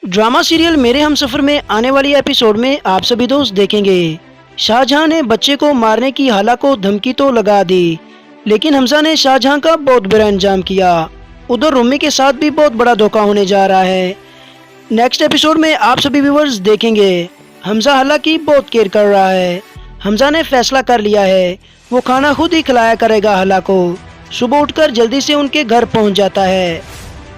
Drama serial मेरे हमसफर में आने वाली एपिसोड में आप सभी दोस्त देखेंगे। शाहजहां ने बच्चे को मारने की हाला को धमकी तो लगा दी, लेकिन हमजा ने शाहजहां का बहुत बुरा अंजाम किया। उधर रूमी के साथ भी बहुत बड़ा धोखा होने जा रहा है। नेक्स्ट एपिसोड में आप सभी व्यूवर्स देखेंगे हमजा हाला की बहुत केयर कर रहा है। हमजा ने फैसला कर लिया है वो खाना खुद ही खिलाया करेगा हाला को। सुबह उठकर जल्दी से उनके घर पहुंच जाता है।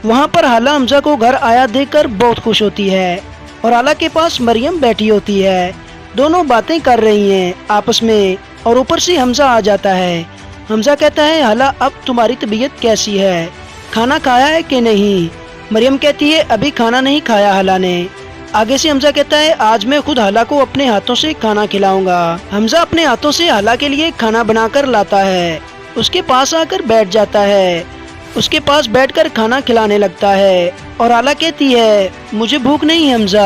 वहां पर हाला हमजा को घर आया देखकर बहुत खुश होती है और हाला के पास मरियम बैठी होती है। दोनों बातें कर रही हैं आपस में और ऊपर से हमजा आ जाता है। हमजा कहता है हाला अब तुम्हारी तबीयत कैसी है, खाना खाया है कि नहीं। मरियम कहती है अभी खाना नहीं खाया हाला ने। आगे से हमजा कहता है आज मैं खुद हाला को अपने हाथों से खाना खिलाऊंगा। हमजा अपने हाथों से हाला के लिए खाना बनाकर लाता है, उसके पास आकर बैठ जाता है, उसके पास बैठकर खाना खिलाने लगता है और हाला कहती है मुझे भूख नहीं हमजा।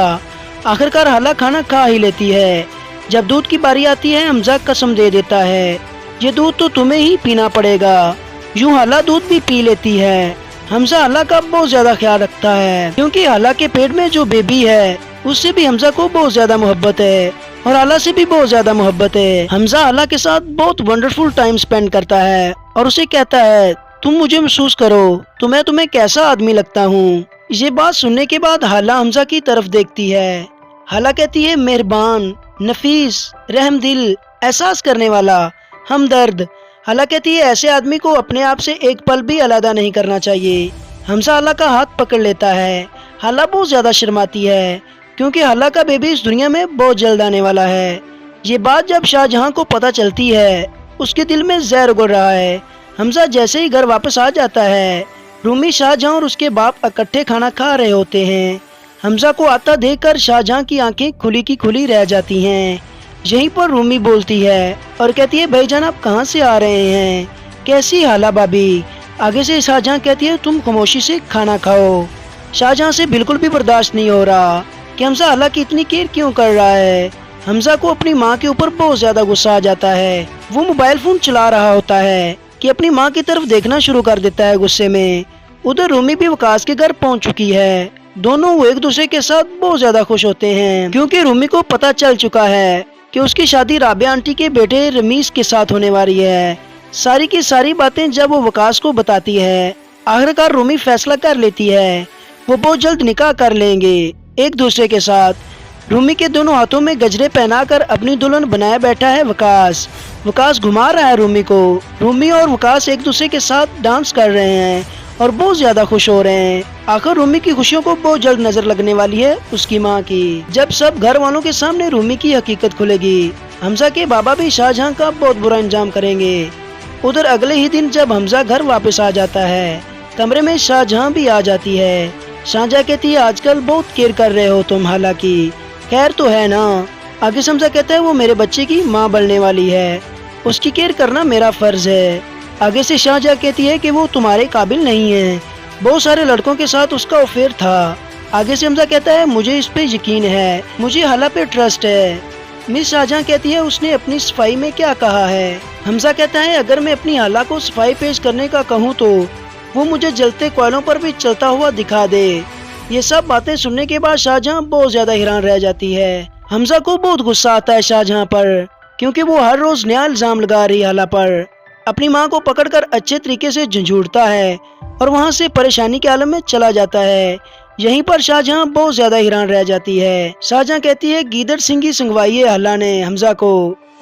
आखिरकार हाला खाना खा ही लेती है। जब दूध की बारी आती है हमजा कसम दे देता है ये दूध तो तुम्हें ही पीना पड़ेगा। यूं हाला दूध भी पी लेती है। हमजा हाला का बहुत ज्यादा ख्याल रखता है क्योंकि हाला के पेट में जो बेबी है उससे भी हमजा को बहुत ज्यादा मोहब्बत है और हाला से भी बहुत ज्यादा मोहब्बत है। हमजा हाला के साथ बहुत वंडरफुल टाइम स्पेंड करता है और उसे कहता है तुम मुझे महसूस करो तो मैं तुम्हें कैसा आदमी लगता हूँ। ये बात सुनने के बाद हाला हमजा की तरफ देखती है। हाला कहती है मेहरबान, नफीस, रहमदिल, एहसास करने वाला, हमदर्द। हाला कहती है ऐसे आदमी को अपने आप से एक पल भी अलग नहीं करना चाहिए। हमजा हाला का हाथ पकड़ लेता है। हाला बहुत ज्यादा शर्माती है क्योंकि हाला का बेबी इस दुनिया में बहुत जल्द आने वाला है। ये बात जब शाहजहां को पता चलती है उसके दिल में जहर उगल रहा है। हमजा जैसे ही घर वापस आ जाता है रूमी, शाहजहां और उसके बाप इकट्ठे खाना खा रहे होते हैं। हमजा को आता देखकर शाहजहां की आंखें खुली की खुली रह जाती हैं। यहीं पर रूमी बोलती है और कहती है भाईजान आप कहाँ से आ रहे हैं, कैसी हाला भाभी। आगे से शाहजहां कहती है तुम खामोशी से खाना खाओ। शाहजहां से बिल्कुल भी बर्दाश्त नहीं हो रहा कि हमजा हाला की इतनी केयर क्यों कर रहा है। हमजा को अपनी माँ के ऊपर बहुत ज्यादा गुस्सा आ जाता है। वो मोबाइल फोन चला रहा होता है कि अपनी माँ की तरफ देखना शुरू कर देता है गुस्से में। उधर रूमी भी वकास के घर पहुंच चुकी है। दोनों वो एक दूसरे के साथ बहुत ज्यादा खुश होते हैं क्योंकि रूमी को पता चल चुका है कि उसकी शादी राबिया आंटी के बेटे रमीज के साथ होने वाली है। सारी की सारी बातें जब वो वकास को बताती है आखिरकार रूमी फैसला कर लेती है वो बहुत जल्द निकाह कर लेंगे एक दूसरे के साथ। रूमी के दोनों हाथों में गजरे पहनाकर अपनी दुल्हन बनाया बैठा है वकास। वकास घुमा रहा है रूमी को। रूमी और वकास एक दूसरे के साथ डांस कर रहे हैं और बहुत ज्यादा खुश हो रहे हैं। आखिर रूमी की खुशियों को बहुत जल्द नजर लगने वाली है उसकी माँ की, जब सब घर वालों के सामने रूमी की हकीकत खुलेगी। हमजा के बाबा भी शाहजहां का बहुत बुरा अंजाम करेंगे। उधर अगले ही दिन जब हमजा घर वापस आ जाता है कमरे में शाहजहां भी आ जाती है। शाहजहां कहती है आजकल बहुत केयर कर रहे हो तुम हाला की, खैर तो है ना। आगे से हमजा कहता है वो मेरे बच्चे की माँ बनने वाली है, उसकी केयर करना मेरा फर्ज है। आगे से शाहजहां कहती है कि वो तुम्हारे काबिल नहीं है, बहुत सारे लड़कों के साथ उसका अफेयर था। आगे से हमजा कहता है मुझे इस पे यकीन है, मुझे हाला पे ट्रस्ट है। मिस शाहजहां कहती है उसने अपनी सफाई में क्या कहा है। हमजा कहता है अगर मैं अपनी हाला को सफाई पेश करने का कहूँ तो वो मुझे जलते कोयलों पर भी चलता हुआ दिखा दे। ये सब बातें सुनने के बाद शाहजहां बहुत ज्यादा हैरान रह जाती है। हमजा को बहुत गुस्सा आता है शाहजहां पर क्योंकि वो हर रोज नया इल्जाम लगा रही हाला पर। अपनी माँ को पकड़कर अच्छे तरीके से झंझोड़ता है और वहाँ से परेशानी के आलम में चला जाता है। यहीं पर शाहजहां बहुत ज्यादा हैरान रह जाती है। शाहजहां कहती है गीदड़ सिंह ही संगवाई है हाला ने हमजा को।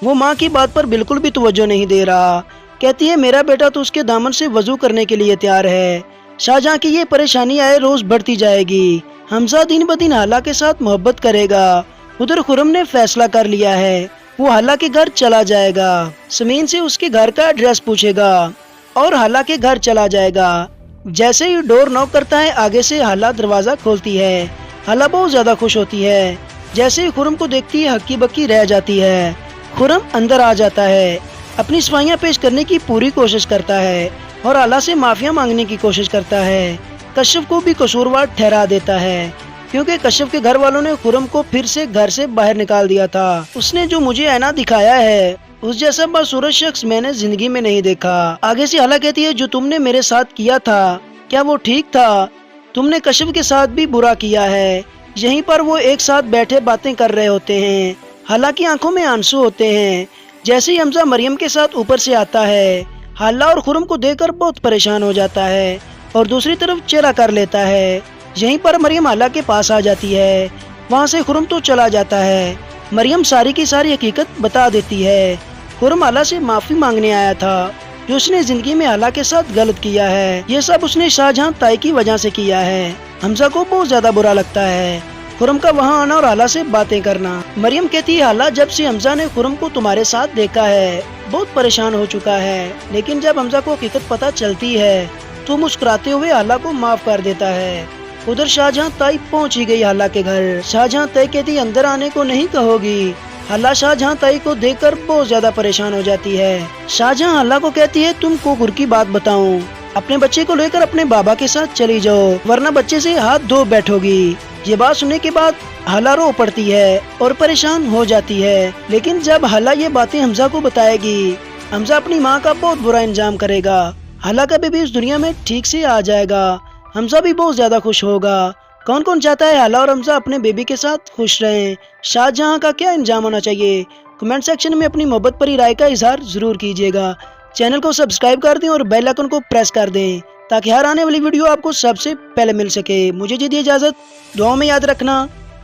वो माँ की बात पर बिल्कुल भी तवज्जो नहीं दे रहा। कहती है मेरा बेटा तो उसके दामन से वजू करने के लिए तैयार है। शाहजहां की ये परेशानी आए रोज बढ़ती जाएगी। हमजा दिन ब दिन हाला के साथ मोहब्बत करेगा। उधर खुरम ने फैसला कर लिया है वो हाला के घर चला जाएगा। समीन से उसके घर का एड्रेस पूछेगा और हाला के घर चला जाएगा। जैसे ही डोर नॉक करता है आगे से हाला दरवाजा खोलती है। हाला बहुत ज्यादा खुश होती है। जैसे ही खुरम को देखती है हक्की बक्की रह जाती है। खुरम अंदर आ जाता है, अपनी सफाइयाँ पेश करने की पूरी कोशिश करता है और हाला से माफिया मांगने की कोशिश करता है। कश्यप को भी कसूरवार ठहरा देता है क्योंकि कश्यप के घर वालों ने खुरम को फिर से घर से बाहर निकाल दिया था। उसने जो मुझे ऐना दिखाया है उस जैसा बदसूरत शख्स मैंने जिंदगी में नहीं देखा। आगे से हाला कहती है जो तुमने मेरे साथ किया था क्या वो ठीक था? तुमने कश्यप के साथ भी बुरा किया है। यहीं पर वो एक साथ बैठे बातें कर रहे होते हैं। हालांकि आंखों में आंसू होते हैं। जैसे ही हमजा मरियम के साथ ऊपर से आता है, हाला और खुरम को देखकर बहुत परेशान हो जाता है और दूसरी तरफ चेहरा कर लेता है। यहीं पर मरियम हाला के पास आ जाती है। वहाँ से खुरम तो चला जाता है। मरियम सारी की सारी हकीकत बता देती है। खुरम हाला से माफी मांगने आया था जो उसने जिंदगी में हाला के साथ गलत किया है। ये सब उसने शाहजहां ताई की वजह से किया है। हमजा को बहुत ज्यादा बुरा लगता है खुरम का वहाँ आना और हाला से बातें करना। मरियम कहती है, हाला जब से हमजा ने खुरम को तुम्हारे साथ देखा है बहुत परेशान हो चुका है, लेकिन जब हमजा को हकीकत पता चलती है तो मुस्कुराते हुए हाला को माफ कर देता है। उधर शाहजहां ताई पहुंच ही गई हाला के घर। शाहजहां ताई कहती, अंदर आने को नहीं कहोगी? हाला शाहजहां ताई को देखकर बहुत ज्यादा परेशान हो जाती है। शाहजहां हाला को कहती है, तुम कुकुर की बात बताऊं, अपने बच्चे को लेकर अपने बाबा के साथ चली जाओ वरना बच्चे से हाथ धो बैठोगी। ये बात सुनने के बाद हाला रो पड़ती है और परेशान हो जाती है। लेकिन जब हाला ये बातें हमजा को बताएगी, हमजा अपनी माँ का बहुत बुरा इंजाम करेगा। हाला का बेबी इस दुनिया में ठीक से आ जाएगा। हमजा भी बहुत ज्यादा खुश होगा। कौन कौन चाहता है हाला और हमजा अपने बेबी के साथ खुश रहें? शाहजहां का क्या इंजाम होना चाहिए? कमेंट सेक्शन में अपनी मोहब्बत भरी राय का इजहार जरूर कीजिएगा। चैनल को सब्सक्राइब कर दें और बेल आइकन को प्रेस कर दें ताकि हर आने वाली वीडियो आपको सबसे पहले मिल सके। मुझे दीजिए इजाजत, दुआओं में याद रखना।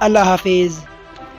अल्लाह हाफिज।